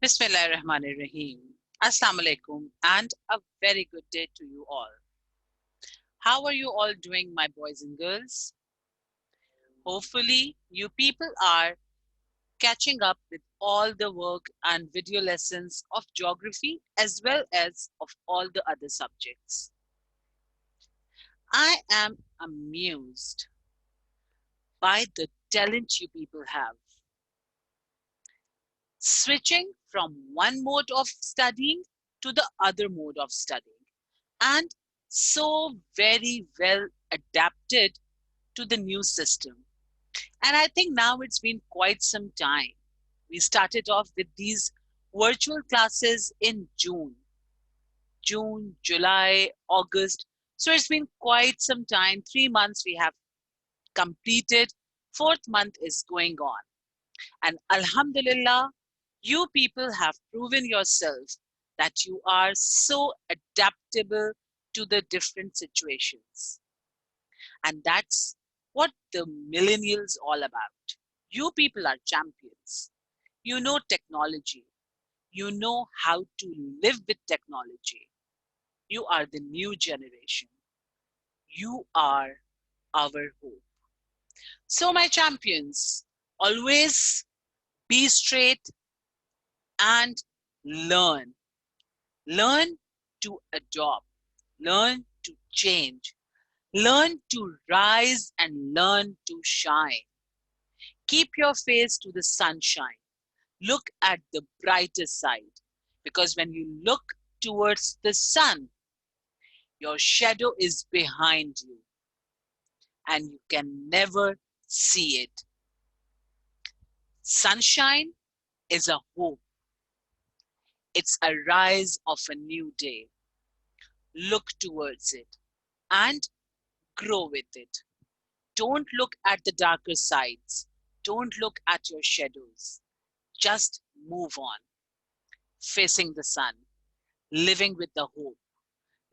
Bismillahirrahmanirrahim. Assalamu alaikum and a very good day to you all. How are you all doing, my boys and girls? Hopefully, you people are catching up with all the work and video lessons of geography as well as of all the other subjects. I am amused by the talent you people have. Switching from one mode of studying to the other mode of studying, and so very well adapted to the new system. And I think now it's been quite some time. We started off with these virtual classes in June, July, August. So it's been quite some time. 3 months we have completed. Fourth month is going on. And Alhamdulillah, you people have proven yourself that you are so adaptable to the different situations. And that's what the millennials all about. You people are champions. You know technology. You know how to live with technology. You are the new generation. You are our hope. So, my champions, always be straight and learn. Learn to adopt. Learn to change. Learn to rise and learn to shine. Keep your face to the sunshine. Look at the brighter side. Because when you look towards the sun, your shadow is behind you and you can never see it. Sunshine is a hope. It's a rise of a new day. Look towards it and grow with it. Don't look at the darker sides. Don't look at your shadows. Just move on, facing the sun, living with the hope,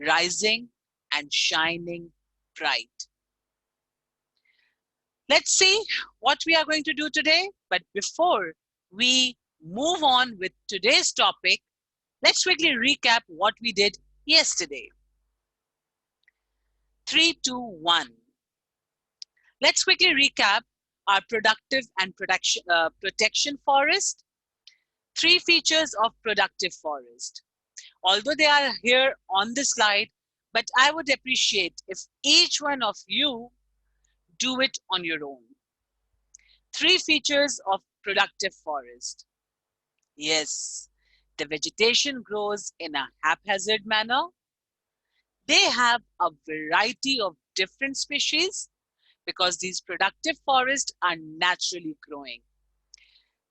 rising and shining bright. Let's see what we are going to do today. But before we move on with today's topic, let's quickly recap what we did yesterday. 3, 2, 1. Let's quickly recap our productive and protection forest. 3 features of productive forest. Although they are here on the slide, but I would appreciate if each one of you do it on your own. 3 features of productive forest. Yes, the vegetation grows in a haphazard manner. They have a variety of different species because these productive forests are naturally growing.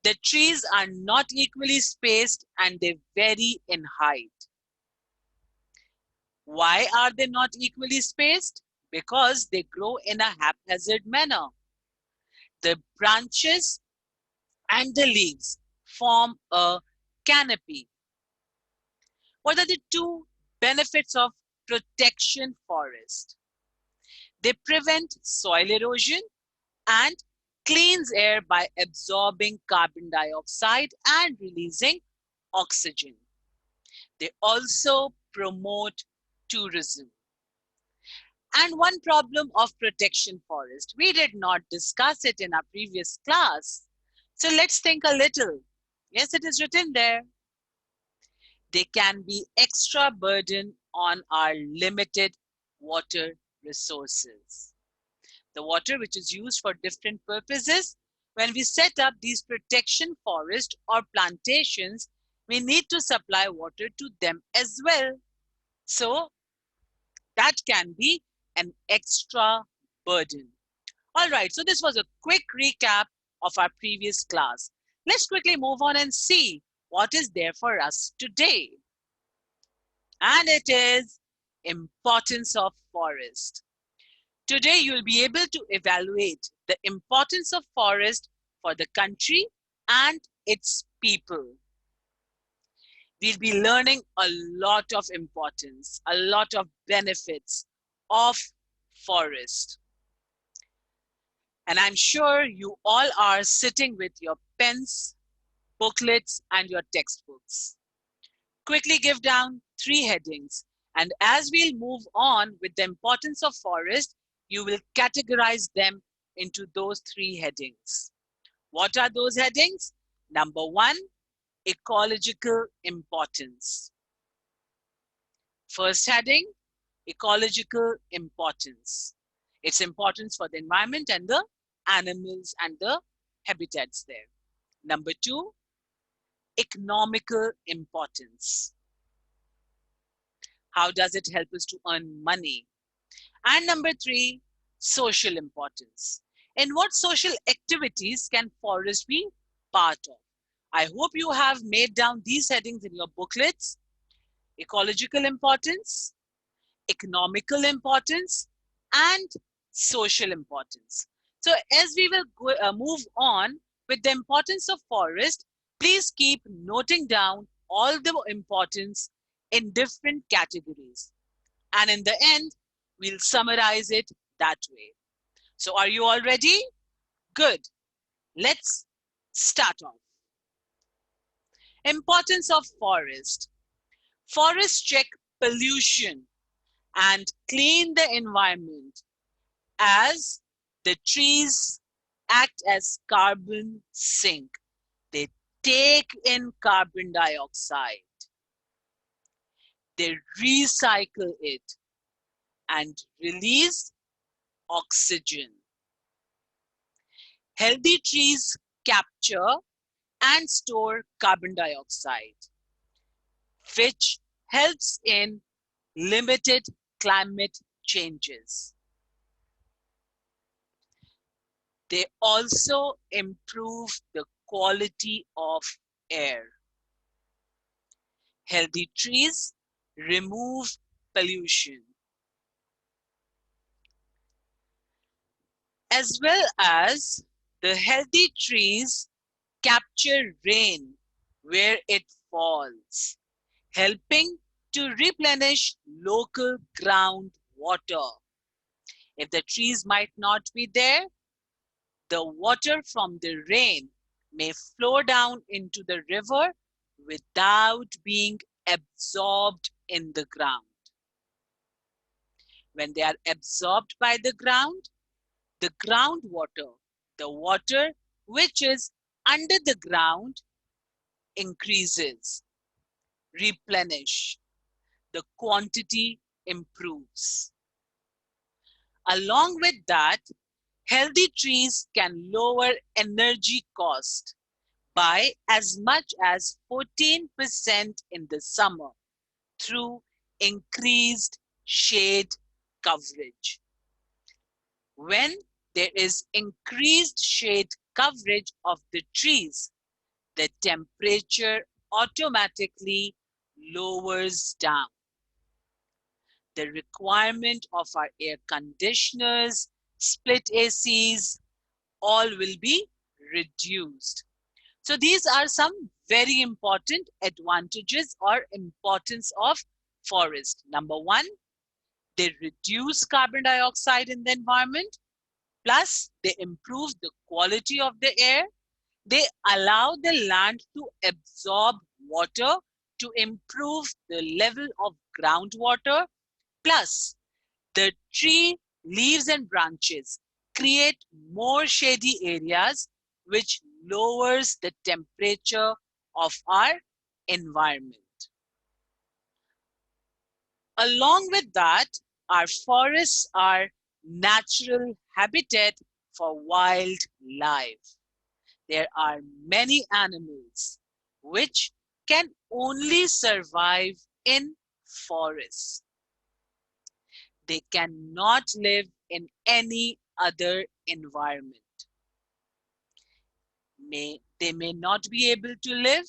The trees are not equally spaced and they vary in height. Why are they not equally spaced? Because they grow in a haphazard manner. The branches and the leaves form a canopy. What are the 2 benefits of protection forest? They prevent soil erosion and cleans air by absorbing carbon dioxide and releasing oxygen. They also promote tourism. And one problem of protection forest, we did not discuss it in our previous class. So let's think a little. Yes, it is written there. They can be extra burden on our limited water resources. The water which is used for different purposes, when we set up these protection forests or plantations, we need to supply water to them as well. So that can be an extra burden. All right, so this was a quick recap of our previous class. Let's quickly move on and see what is there for us today. And it is importance of forest. Today, you'll be able to evaluate the importance of forest for the country and its people. We'll be learning a lot of importance, a lot of benefits of forest. And I'm sure you all are sitting with your pens booklets, and your textbooks. Quickly give down 3 headings. And as we'll move on with the importance of forest, you will categorize them into those 3 headings. What are those headings? Number 1, ecological importance. First heading, ecological importance. Its importance for the environment and the animals and the habitats there. Number 2, economical importance. How does it help us to earn money? And number 3, social importance. In what social activities can forest be part of? I hope you have made down these headings in your booklets. Ecological importance, economical importance, and social importance. So as we will move on with the importance of forest, please keep noting down all the importance in different categories. And in the end, we'll summarize it that way. So are you all ready? Good. Let's start off. Importance of forest. Forests check pollution and clean the environment as the trees act as carbon sink. They take in carbon dioxide. They recycle it and release oxygen. Healthy trees capture and store carbon dioxide, which helps in limited climate changes. They also improve the quality of air. Healthy trees remove pollution, as well as the healthy trees capture rain where it falls, helping to replenish local groundwater. If the trees might not be there, the water from the rain may flow down into the river without being absorbed in the ground. When they are absorbed by the groundwater, the water which is under the ground increases, replenish, the quantity improves. Along with that, healthy trees can lower energy cost by as much as 14% in the summer through increased shade coverage. When there is increased shade coverage of the trees, the temperature automatically lowers down. The requirement of our air conditioners, split ACs, all will be reduced. So these are some very important advantages or importance of forest. Number 1, they reduce carbon dioxide in the environment, plus they improve the quality of the air. They allow the land to absorb water to improve the level of groundwater. Plus, the tree leaves and branches create more shady areas, which lowers the temperature of our environment. Along with that, our forests are natural habitat for wildlife. There are many animals which can only survive in forests. They cannot live in any other environment. They may not be able to live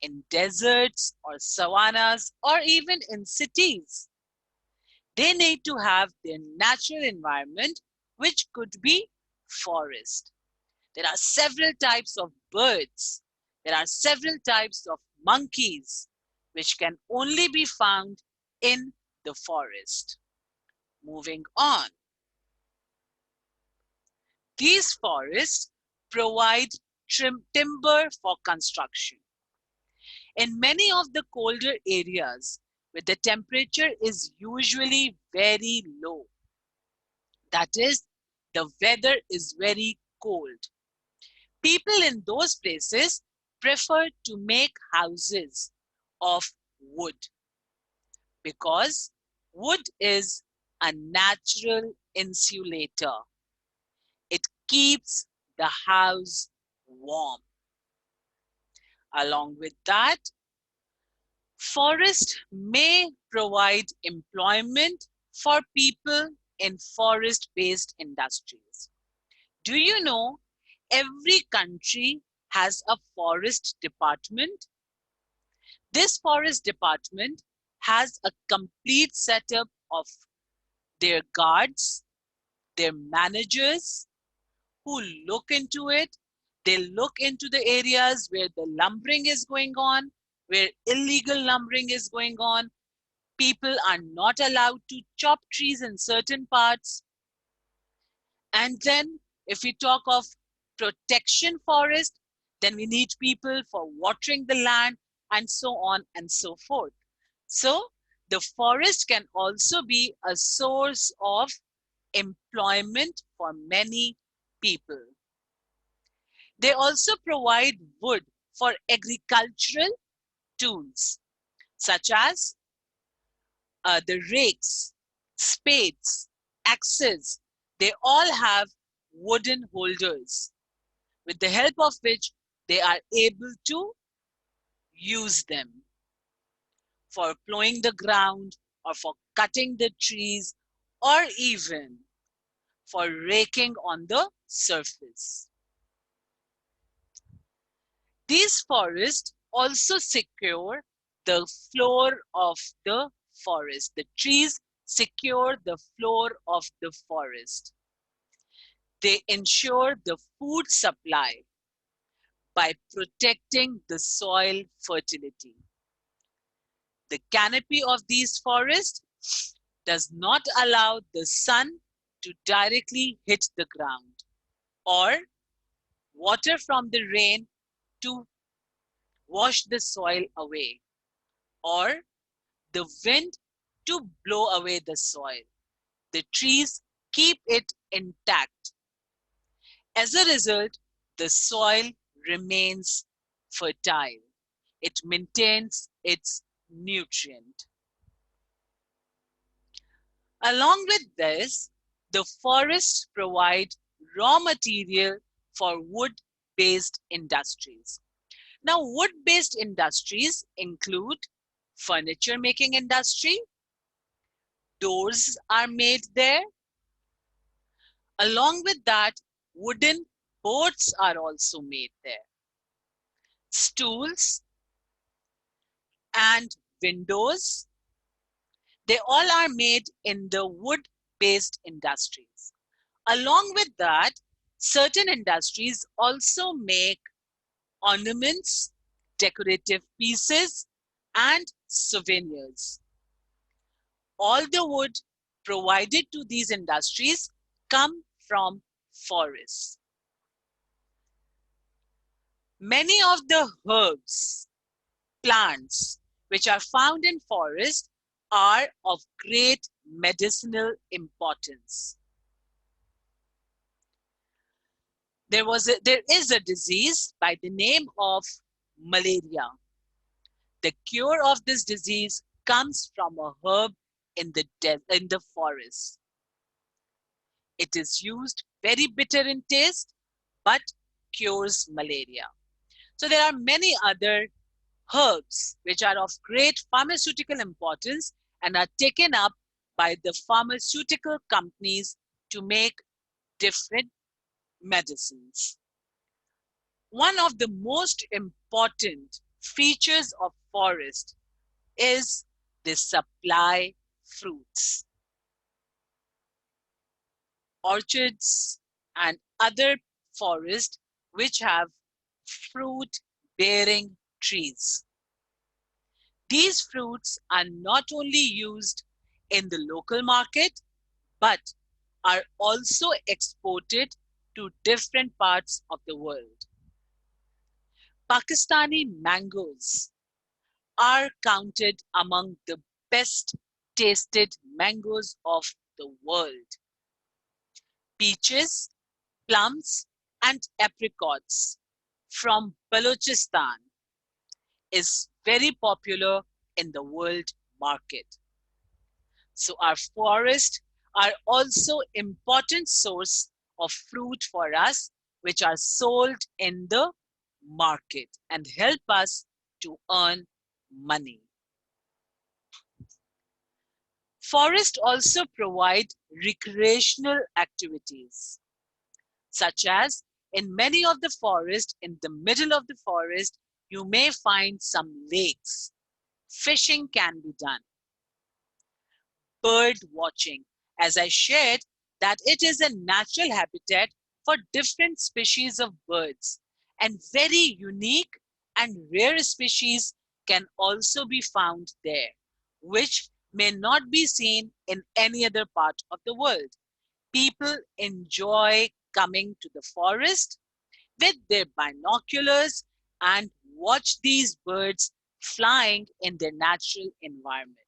in deserts or savannas or even in cities. They need to have their natural environment, which could be forest. There are several types of birds. There are several types of monkeys, which can only be found in the forest. Moving on. These forests provide timber for construction. In many of the colder areas where the temperature is usually very low, that is, the weather is very cold, people in those places prefer to make houses of wood because wood is a natural insulator. It keeps the house warm. Along with that, forest may provide employment for people in forest-based industries. Do you know every country has a forest department? This forest department has a complete setup of their guards, their managers who look into it. They look into the areas where the lumbering is going on, where illegal lumbering is going on. People are not allowed to chop trees in certain parts. And then if we talk of protection forest, then we need people for watering the land and so on and so forth. So the forest can also be a source of employment for many people. They also provide wood for agricultural tools, such as the rakes, spades, axes. They all have wooden holders with the help of which they are able to use them for plowing the ground or for cutting the trees or even for raking on the surface. These forests also secure the floor of the forest. The trees secure the floor of the forest. They ensure the food supply by protecting the soil fertility. The canopy of these forests does not allow the sun to directly hit the ground or water from the rain to wash the soil away or the wind to blow away the soil. The trees keep it intact. As a result, the soil remains fertile. It maintains its nutrient. Along with this, the forests provide raw material for wood-based industries. Now, wood-based industries include furniture making industry. Doors are made there. Along with that, wooden boats are also made there. Stools and windows, they all are made in the wood-based industries. Along with that, certain industries also make ornaments, decorative pieces, and souvenirs. All the wood provided to these industries come from forests. Many of the herbs, plants, which are found in forests are of great medicinal importance. There is a disease by the name of malaria. The cure of this disease comes from a herb in the forest. It is used very bitter in taste, but cures malaria. So there are many other herbs which are of great pharmaceutical importance and are taken up by the pharmaceutical companies to make different medicines. One of the most important features of forest is the supply fruits. Orchards and other forests which have fruit bearing trees. These fruits are not only used in the local market, but are also exported to different parts of the world. Pakistani mangoes are counted among the best tasted mangoes of the world. Peaches, plums, and apricots from Balochistan is very popular in the world market. So our forests are also important source of fruit for us, which are sold in the market and help us to earn money. Forests also provide recreational activities, such as in many of the forests, in the middle of the forest, you may find some lakes. Fishing can be done. Bird watching, as I shared, that it is a natural habitat for different species of birds, and very unique and rare species can also be found there, which may not be seen in any other part of the world. People enjoy coming to the forest with their binoculars and watch these birds flying in their natural environment.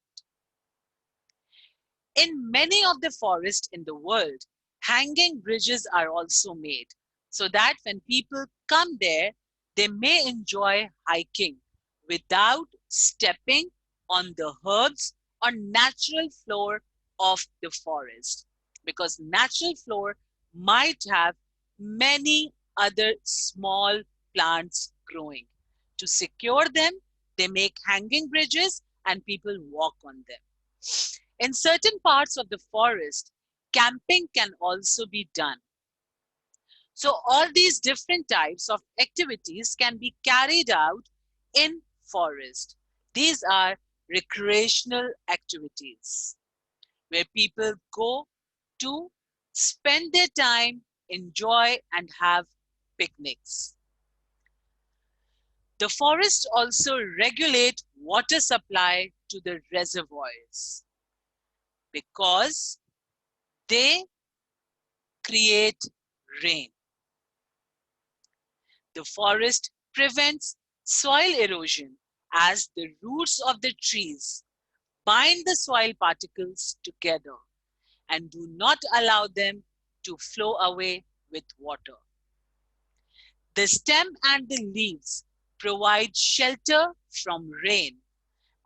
In many of the forests in the world, hanging bridges are also made so that when people come there, they may enjoy hiking without stepping on the herbs or natural floor of the forest. Because natural floor might have many other small plants growing. To secure them, they make hanging bridges and people walk on them. In certain parts of the forest, camping can also be done. So all these different types of activities can be carried out in forest. These are recreational activities where people go to spend their time, enjoy and have picnics. The forests also regulate water supply to the reservoirs because they create rain. The forest prevents soil erosion as the roots of the trees bind the soil particles together and do not allow them to flow away with water. The stem and the leaves provide shelter from rain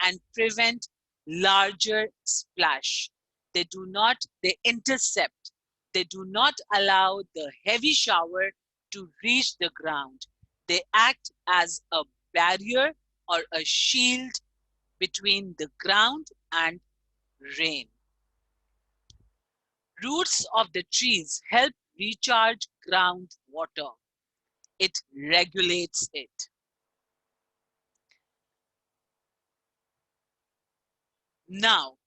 and prevent larger splash. They intercept. They do not allow the heavy shower to reach the ground. They act as a barrier or a shield between the ground and rain. Roots of the trees help recharge groundwater. It regulates it. Now,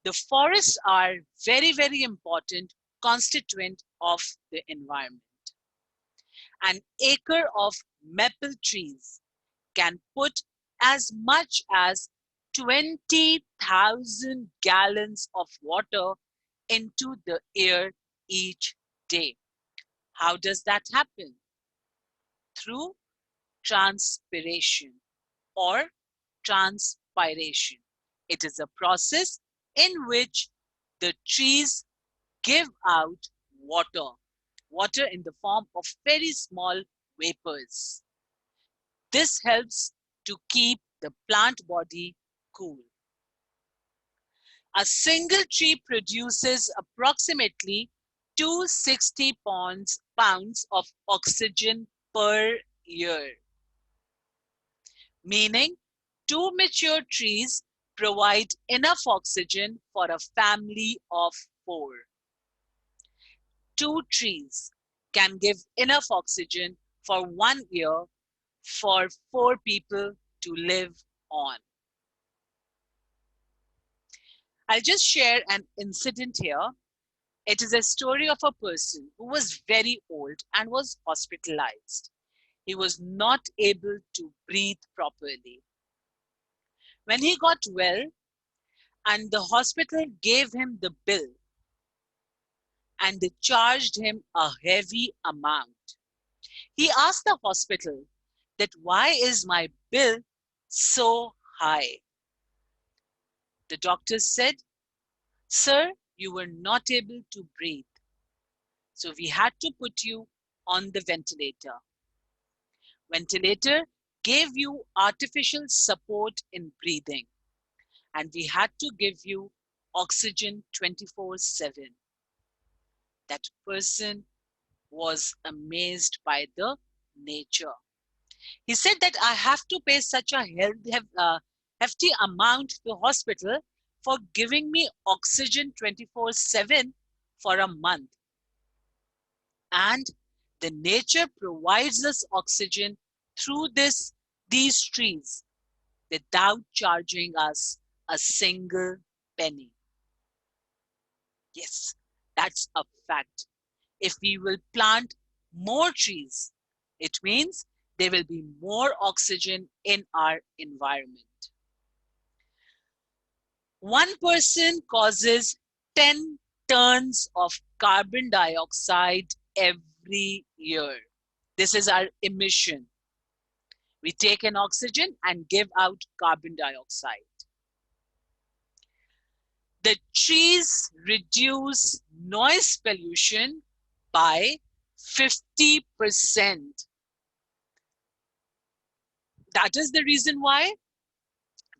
the forests are very, very important constituent of the environment. An acre of maple trees can put as much as 20,000 gallons of water into the air each day. How does that happen? Through transpiration or transpiration. It is a process in which the trees give out water in the form of very small vapors. This helps to keep the plant body cool. A single tree produces approximately 260 pounds of oxygen per year, meaning two mature trees provide enough oxygen for a family of 4. Two trees can give enough oxygen for 1 year for 4 people to live on. I'll just share an incident here. It is a story of a person who was very old and was hospitalized. He was not able to breathe properly. When he got well and the hospital gave him the bill and they charged him a heavy amount, he asked the hospital that why is my bill so high? The doctor said, "Sir, you were not able to breathe. So we had to put you on the ventilator. Ventilator gave you artificial support in breathing, and we had to give you oxygen 24/7. That person was amazed by the nature. He said that I have to pay such a hefty amount to the hospital for giving me oxygen 24/7 for a month. And the nature provides us oxygen through these trees without charging us a single penny. Yes, that's a fact. If we will plant more trees, it means there will be more oxygen in our environment. One person causes 10 tons of carbon dioxide every year. This is our emission. We take in oxygen and give out carbon dioxide. The trees reduce noise pollution by 50%. That is the reason why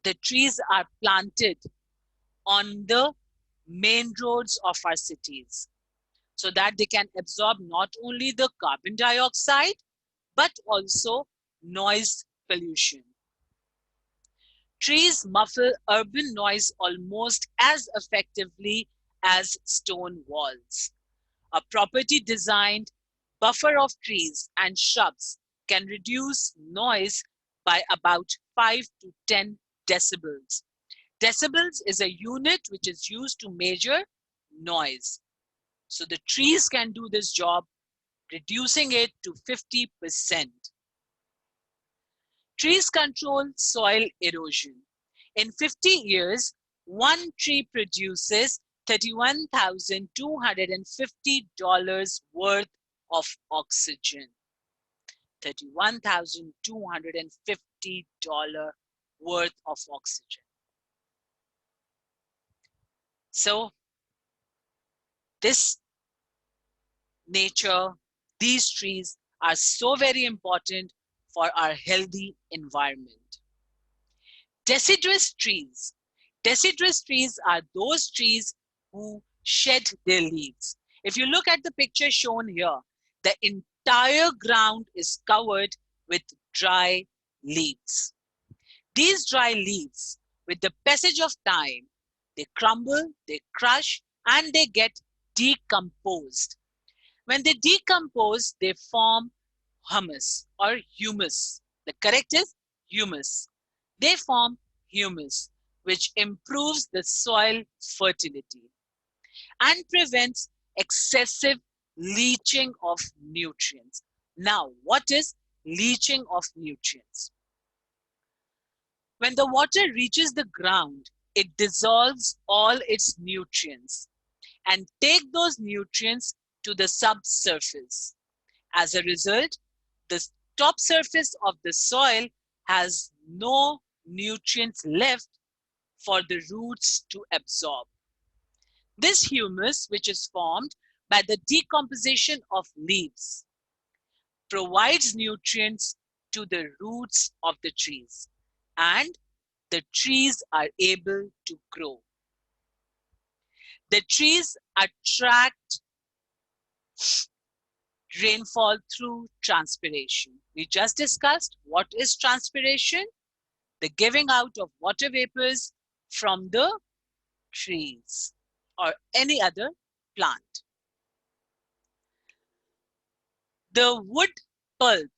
the trees are planted on the main roads of our cities so that they can absorb not only the carbon dioxide but also noise pollution. Trees muffle urban noise almost as effectively as stone walls. A property designed buffer of trees and shrubs can reduce noise by about 5 to 10 decibels. Decibels is a unit which is used to measure noise. So the trees can do this job, reducing it to 50%. Trees control soil erosion. In 50 years, one tree produces $31,250 worth of oxygen. $31,250 worth of oxygen. So this nature, these trees are so very important for our healthy environment. Deciduous trees. Deciduous trees are those trees who shed their leaves. If you look at the picture shown here, the entire ground is covered with dry leaves. These dry leaves, with the passage of time, they crumble, they crush, and they get decomposed. When they decompose, they form humus or humus. The correct is humus. They form humus, which improves the soil fertility and prevents excessive leaching of nutrients. Now, what is leaching of nutrients? When the water reaches the ground, it dissolves all its nutrients and take those nutrients to the subsurface. As a result, the top surface of the soil has no nutrients left for the roots to absorb. This humus, which is formed by the decomposition of leaves, provides nutrients to the roots of the trees, and the trees are able to grow. The trees attract rainfall through transpiration. We just discussed what is transpiration, the giving out of water vapors from the trees or any other plant. The wood pulp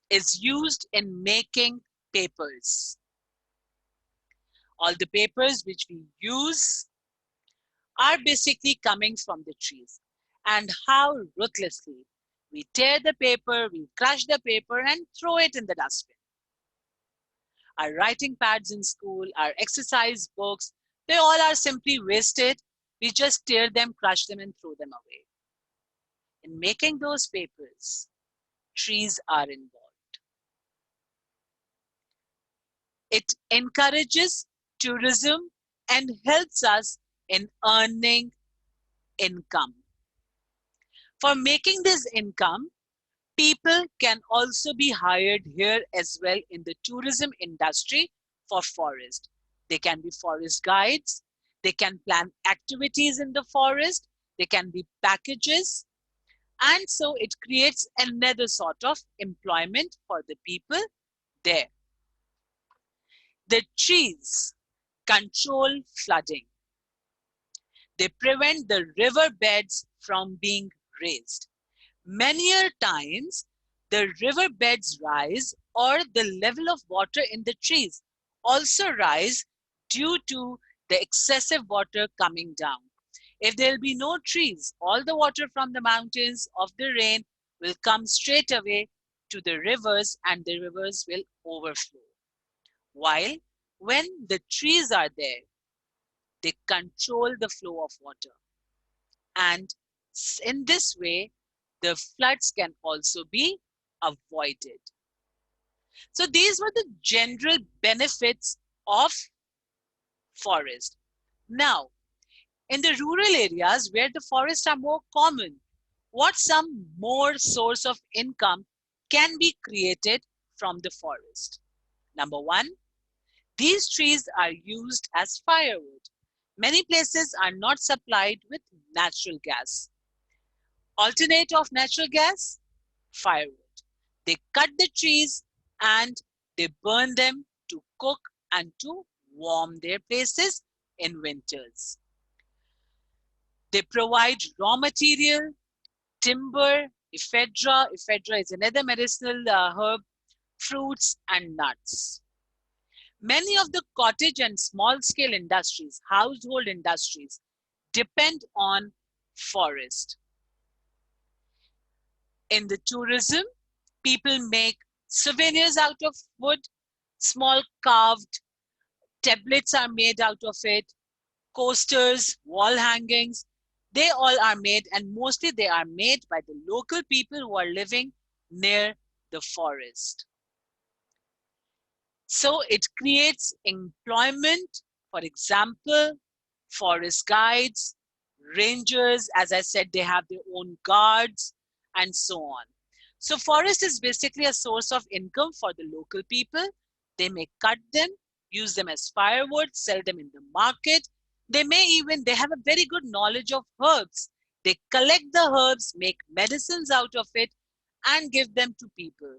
is used in making papers. All the papers which we use are basically coming from the trees. And how ruthlessly we tear the paper, we crush the paper and throw it in the dustbin. Our writing pads in school, our exercise books, they all are simply wasted. We just tear them, crush them, and throw them away. In making those papers, trees are involved. It encourages tourism and helps us in earning income. For making this income, people can also be hired here as well in the tourism industry for forest. They can be forest guides, they can plan activities in the forest, they can be packages, and so it creates another sort of employment for the people there. The trees control flooding. They prevent the river beds from being raised. Many a times, the river beds rise or the level of water in the trees also rise due to the excessive water coming down. If there will be no trees, all the water from the mountains of the rain will come straight away to the rivers and the rivers will overflow. While when the trees are there, they control the flow of water. And in this way, the floods can also be avoided. So these were the general benefits of forest. Now, in the rural areas where the forests are more common, what some more source of income can be created from the forest? Number one, these trees are used as firewood. Many places are not supplied with natural gas. Alternate of natural gas? Firewood. They cut the trees and they burn them to cook and to warm their places in winters. They provide raw material, timber, ephedra. Ephedra is another medicinal herb, fruits and nuts. Many of the cottage and small scale industries, household industries, depend on forest. In the tourism, people make souvenirs out of wood, small carved tablets are made out of it, coasters, wall hangings, they all are made, and mostly they are made by the local people who are living near the forest. So it creates employment, for example, forest guides, rangers, as I said, they have their own guards, and so on. So forest is basically a source of income for the local people. They may cut them, use them as firewood, sell them in the market. They have a very good knowledge of herbs. They collect the herbs, make medicines out of it, and give them to people.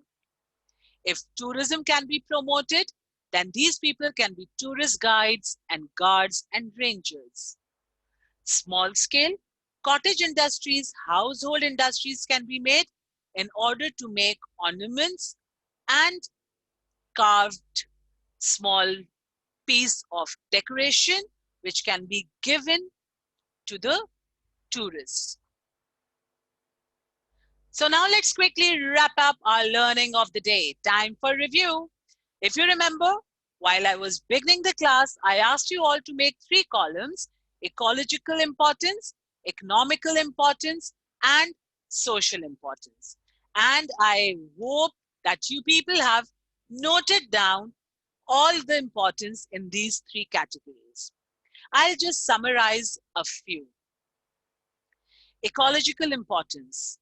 If tourism can be promoted, then these people can be tourist guides and guards and rangers. Small scale, cottage industries, household industries can be made in order to make ornaments and carved small piece of decoration which can be given to the tourists. So now let's quickly wrap up our learning of the day. Time for review. If you remember, while I was beginning the class, I asked you all to make 3 columns: ecological importance, economical importance, and social importance. And I hope that you people have noted down all the importance in these 3 categories. I'll just summarize a few. Ecological importance.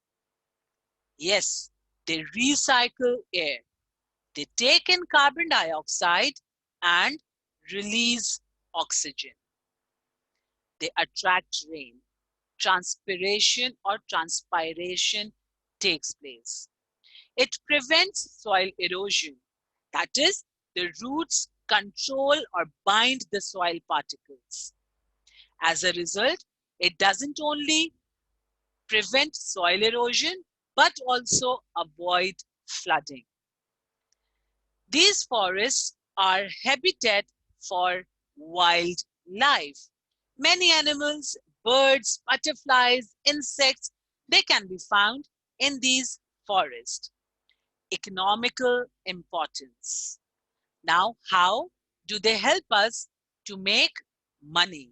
Yes, they recycle air. They take in carbon dioxide and release oxygen. They attract rain. Transpiration or transpiration takes place. It prevents soil erosion. That is, the roots control or bind the soil particles. As a result, it doesn't only prevent soil erosion, but also avoid flooding. These forests are habitat for wildlife. Many animals, birds, butterflies, insects, they can be found in these forests. Economical importance. Now, how do they help us to make money?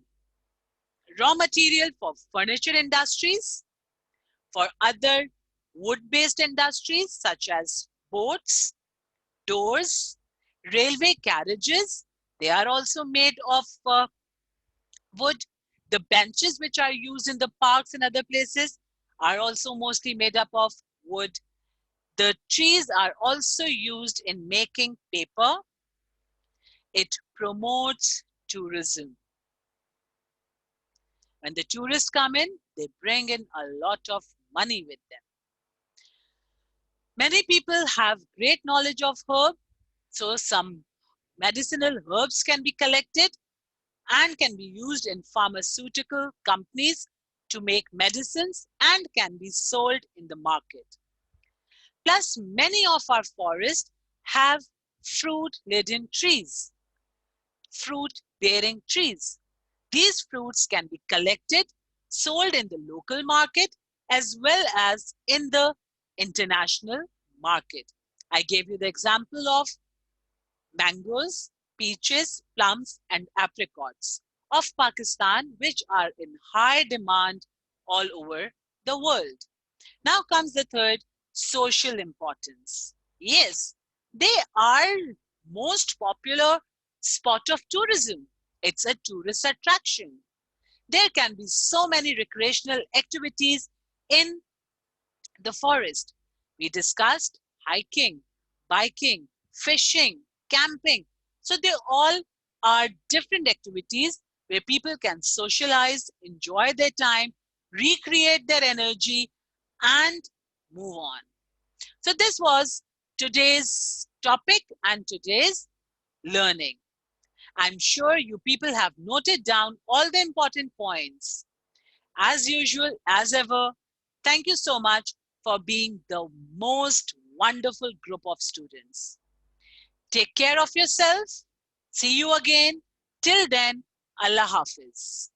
Raw material for furniture industries, for other wood-based industries such as boats, doors, Railway carriages, they are also made of wood. The benches which are used in the parks and other places are also mostly made up of wood. The trees are also used in making paper. It promotes tourism. When the tourists come in, they bring in a lot of money with them. Many people have great knowledge of herb, so some medicinal herbs can be collected and can be used in pharmaceutical companies to make medicines and can be sold in the market. Plus, many of our forests have fruit-laden trees, fruit-bearing trees. These fruits can be collected, sold in the local market as well as in the international market. I gave you the example of mangoes, peaches, plums, and apricots of Pakistan, which are in high demand all over the world. Now comes the third, social importance. Yes, they are most popular spot of tourism. It's a tourist attraction. There can be so many recreational activities in the forest. We discussed hiking, biking, fishing, camping. So they all are different activities where people can socialize, enjoy their time, recreate their energy, and move on. So this was today's topic and today's learning. I'm sure you people have noted down all the important points. As usual, as ever, thank you so much for being the most wonderful group of students. Take care of yourself. See you again. Till then, Allah Hafiz.